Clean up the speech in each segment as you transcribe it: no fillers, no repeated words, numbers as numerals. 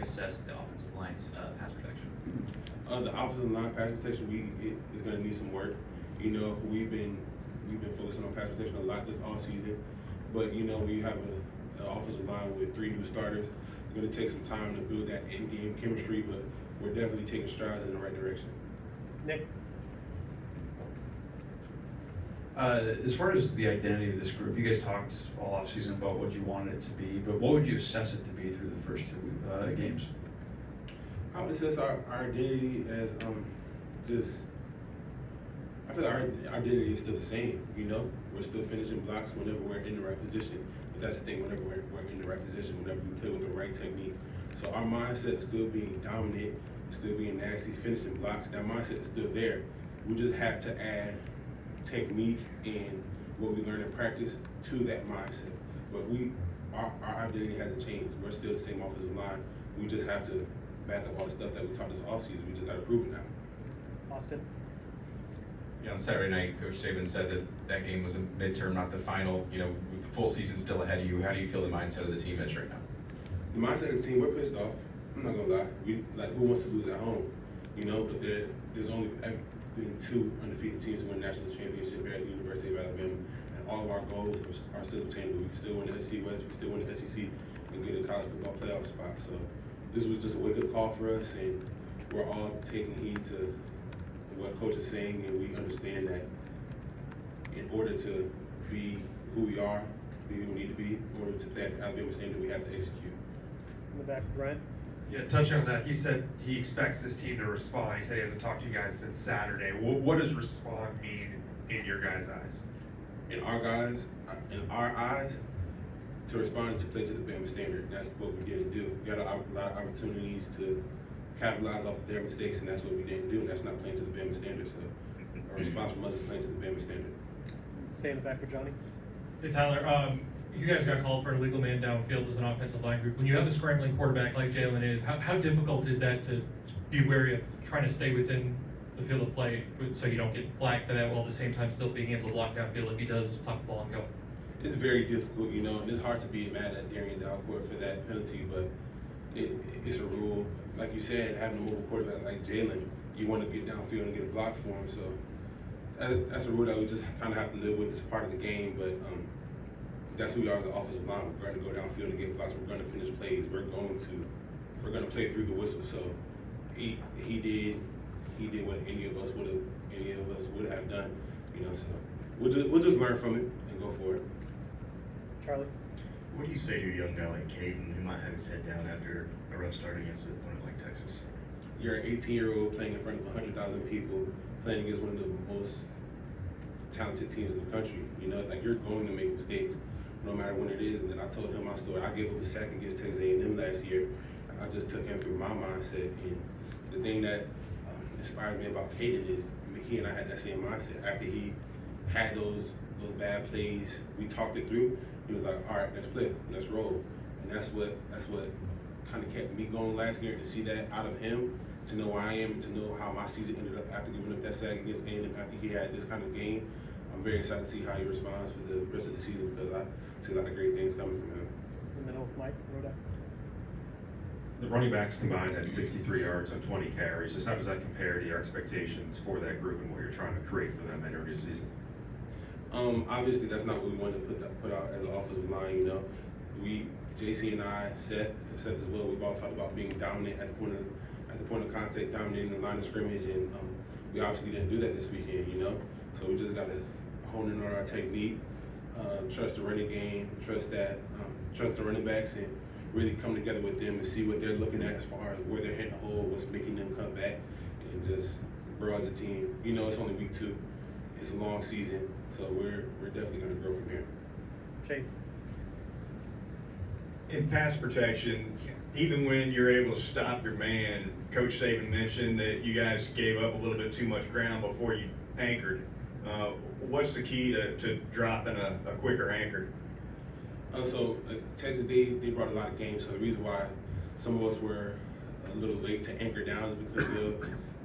assess the offensive line's pass protection? The offensive line pass protection, is going to need some work. You know, we've been focusing on pass protection a lot this offseason, but you know, when you have an offensive line with 3 new starters, it's going to take some time to build that in-game chemistry. But we're definitely taking strides in the right direction. Nick. As far as the identity of this group, you guys talked all offseason about what you wanted it to be, but what would you assess it to be through the first 2 games? I would assess our identity as I feel like our identity is still the same. You know, we're still finishing blocks whenever we're in the right position. But that's the thing, whenever we're in the right position, whenever we play with the right technique. So our mindset is still being dominant, still being nasty, finishing blocks. That mindset is still there. We just have to add technique and what we learn in practice to that mindset. But our identity hasn't changed. We're still the same offensive line. We just have to back up all the stuff that we taught this offseason. We just got to prove it now. Austin. Yeah, on Saturday night, Coach Saban said that game was a midterm, not the final. You know, with the full season still ahead of you, how do you feel the mindset of the team is right now? The mindset of the team, we're pissed off. I'm not gonna lie. Who wants to lose at home? You know, but there's only been 2 undefeated teams to win national championship here at the University of Alabama, and all of our goals are still obtainable. We can still win the SEC West, we can still win the SEC, and get a college football playoff spot. So this was just a wake-up call for us, and we're all taking heed to what Coach is saying, and we understand that in order to be who we are, be who we need to be, in order to play at the Alabama standard, we have to execute. In the back, Ryan. Yeah, touching on that, he said he expects this team to respond. He said he hasn't talked to you guys since Saturday. What does respond mean in your guys' eyes? In our eyes, to respond is to play to the Bama standard. That's what we didn't do. We got a lot of opportunities to capitalize off of their mistakes, and that's what we didn't do. And that's not playing to the Bama standard. So our response from us is playing to the Bama standard. Stay in the back with Johnny. Hey Tyler, you guys got called for an illegal man downfield as an offensive line group. When you have a scrambling quarterback like Jalen is, how difficult is that to be wary of trying to stay within the field of play so you don't get flagged for that while at the same time still being able to block downfield if he does tuck the ball and go? It's very difficult, you know, and it's hard to be mad at Darian Dalcourt for that penalty, but it's a rule. Like you said, having a mobile quarterback like Jalen, you want to get downfield and get a block for him. So that's a rule that we just kind of have to live with. It's part of the game, but that's who we are as an offensive line. We're going to go downfield and get blocks. We're going to finish plays. We're going to play through the whistle. So he did what any of us would have done, you know. So we'll just learn from it and go for it. Charlie. What do you say to a young guy like Caden who might have his head down after a rough start against an opponent like Texas? You're an 18-year-old playing in front of 100,000 people, playing against one of the most talented teams in the country. You know, like, you're going to make mistakes, no matter when it is. And then I told him my story. I gave up a sack against Texas A&M last year. I just took him through my mindset. And the thing that inspired me about Caden is, he and I had that same mindset. After he had those bad plays, we talked it through. He was like, all right, let's play, let's roll. And that's what kind of kept me going last year, to see that out of him, to know where I am, to know how my season ended up after giving up that sack against A&M after he had this kind of game. I'm very excited to see how he responds for the rest of the season, because I see a lot of great things coming from him. In the middle with Mike Rodak. The running backs combined had 63 yards on 20 carries. Just how does that compare to your expectations for that group and what you're trying to create for them entering this season? Obviously, that's not what we wanted to put out as an offensive line. You know, JC and I, Seth as well, we've all talked about being dominant at the point of contact, dominating the line of scrimmage, and we obviously didn't do that this weekend. You know, so we just got to hone in on our technique, trust the running game, trust the running backs, and really come together with them and see what they're looking at as far as where they're hitting the hole, what's making them come back, and just grow as a team. You know, it's only week 2. It's a long season, so we're definitely going to grow from here. Chase. In pass protection, even when you're able to stop your man, Coach Saban mentioned that you guys gave up a little bit too much ground before you anchored. What's the key to dropping a quicker anchor? Texas, they brought a lot of games, so the reason why some of us were a little late to anchor down is because they'll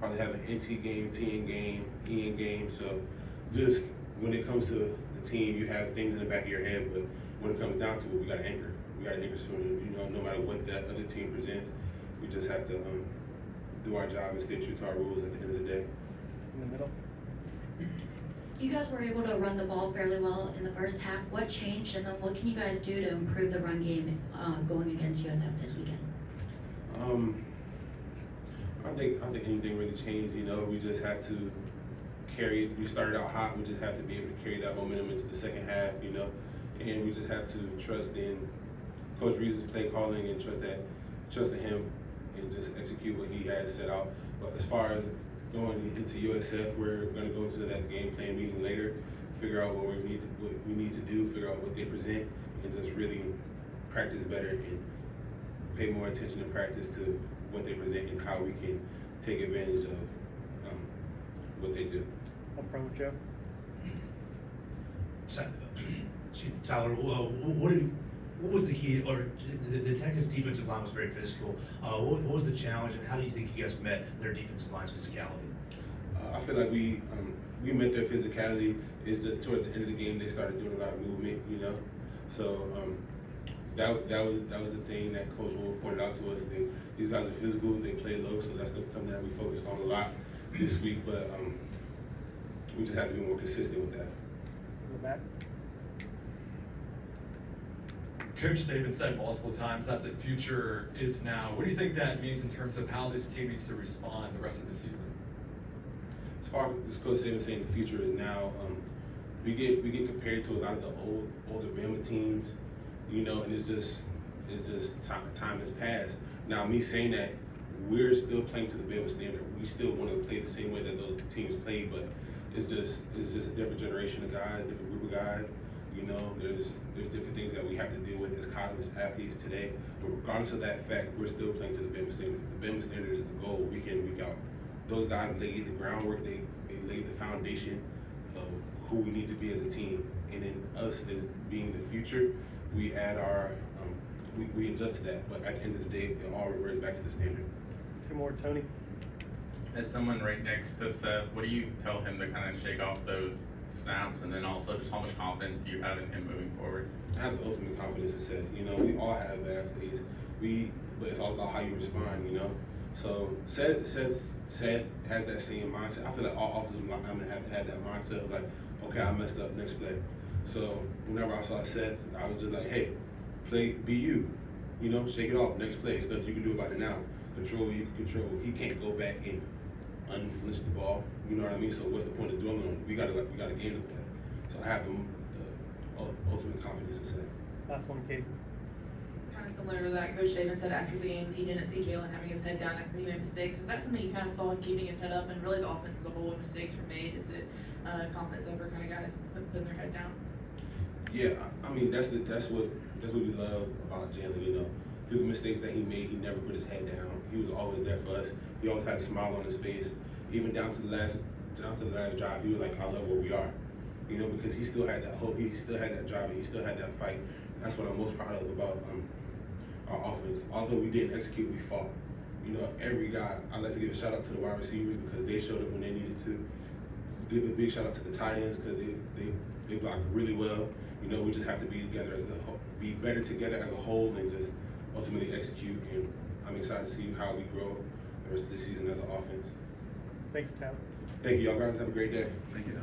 probably have an NT game, TN game, EN game. So just when it comes to the team, you have things in the back of your head, but when it comes down to it, we got to anchor. We got to anchor sooner. You know, no matter what that other team presents, we just have to do our job and stay true to our rules at the end of the day. In the middle. You guys were able to run the ball fairly well in the first half. What changed, and then what can you guys do to improve the run game going against USF this weekend? I think anything really changed. You know, we just have to carry it. We started out hot. We just have to be able to carry that momentum into the second half. You know, and we just have to trust in Coach Reese's play calling and trust in him, and just execute what he has set out. But as far as going into USF, we're going to go into that game plan meeting later, figure out what we need to do, figure out what they present, and just really practice better and pay more attention in practice to what they present and how we can take advantage of what they do. Up front with Joe. Tyler, what was the key, or the Texas defensive line was very physical. What was the challenge, and how do you think you guys met their defensive line's physicality? I feel like we met their physicality. It's just towards the end of the game they started doing a lot of movement, you know. So that was the thing that Coach Wolf pointed out to us. These guys are physical. They play low, so that's something that we focused on a lot this week. But we just have to be more consistent with that. In the back. Coach Saban said multiple times that the future is now. What do you think that means in terms of how this team needs to respond the rest of the season? As far as Coach Saban saying the future is now, we get compared to a lot of the older Bama teams, you know, and it's just time has passed. Now, me saying that, we're still playing to the Bama standard. We still want to play the same way that those teams played, but it's just a different generation of guys, different group of guys. You know, there's different things that we have to deal with as college athletes today. But regardless of that fact, we're still playing to the Bama standard. The Bama standard is the goal week in, week out. Those guys laid the groundwork, they laid the foundation of who we need to be as a team. And then us as being the future, we add our, we adjust to that. But at the end of the day, it all reverts back to the standard. Two more, Tony. As someone right next to Seth, what do you tell him to kind of shake off those snaps, and then also just how much confidence do you have in him moving forward? I have the ultimate confidence in Seth. You know, we all have bad plays. But it's all about how you respond, you know. So Seth has that same mindset. I feel like all offensive linemen have to have that mindset of like, okay, I messed up, next play. So whenever I saw Seth, I was just like, hey, be you. You know, shake it off, next play. It's nothing you can do about it now. Control what you can control. He can't go back and unflinch the ball. You know what I mean? So what's the point of dwelling on it? We gotta gain the play. So I have the ultimate confidence in Seth. Last one, Kate. Kind of similar to that, Coach Saban said after the game he didn't see Jalen having his head down after he made mistakes. Is that something you kind of saw him keeping his head up, and really the offense as a whole when mistakes were made? Is it confidence over kind of guys putting their head down? Yeah, I mean that's what we love about Jalen. You know, through the mistakes that he made, he never put his head down. He was always there for us. He always had a smile on his face, even down to the last drive. He was like, I love where we are, you know, because he still had that hope. He still had that drive. And he still had that fight. And that's what I'm most proud of about our offense. Although we didn't execute, we fought. You know, every guy. I like to give a shout out to the wide receivers because they showed up when they needed to. Give a big shout out to the tight ends because they blocked really well. You know, we just have to be together be better together as a whole and just ultimately execute. And I'm excited to see how we grow the rest of the season as an offense. Thank you, Tyler. Thank you, y'all guys. Have a great day. Thank you.